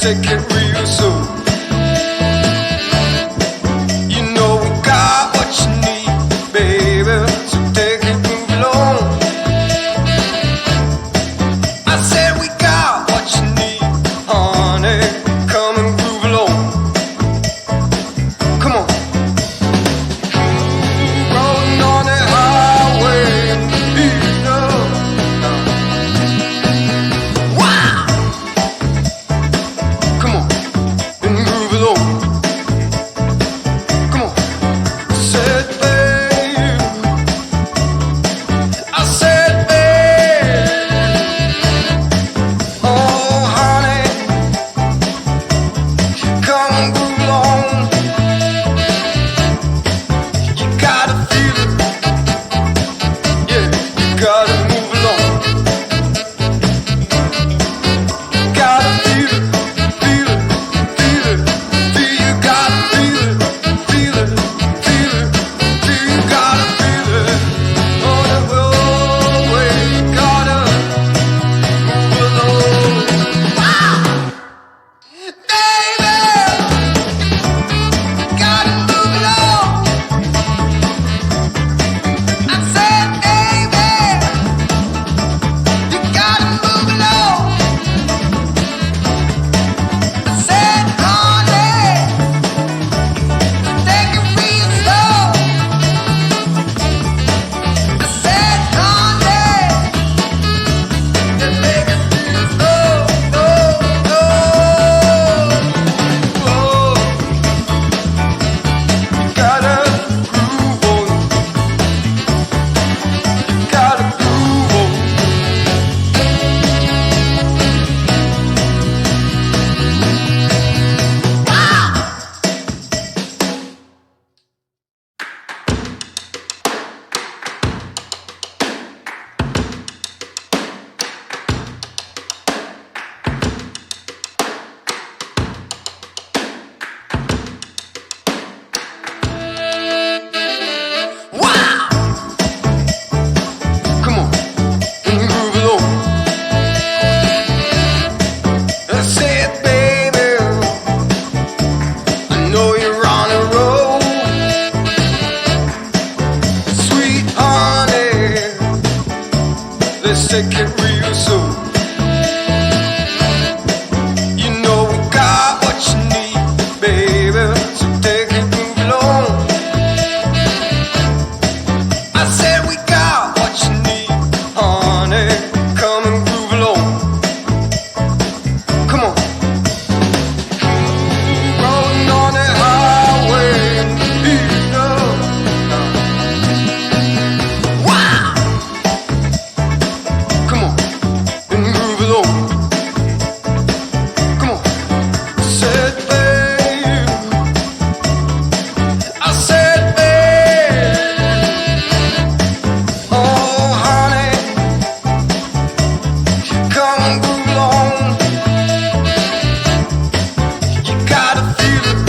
take it real slow. You know we got what you need, baby, so take it, move along. I said we got what you need, honey, come and groove along. Come on. Rolling on the highway, you know. Wow! Come on, and groove along. Come on. Said babe, I said babe, oh honey, come and groove along. You gotta feel it, yeah, you gotta move along. Gotta feel it, feel it, feel it, feel you gotta feel it, feel it, feel it, feel you gotta feel it. On the roadway, you gotta move along. Baby, gotta move along. I said, baby, you gotta move along. I said, honey, take it real slow. I said, honey, just take it real slow. Oh, oh, oh. You gotta groove on. You gotta groove on. Wow! Come on, and groove along. I said, baby, I know you're on a roll. Sweet honey, let's take it real slow. You know we got what you need, baby, so take it, move along. I said we got what you need, honey, come and groove along. Come on. Rolling on the highway, you know. Wow! Come on, and groove along. Come on. Said babe, I said babe, oh honey, come and groove along. You gotta feel it,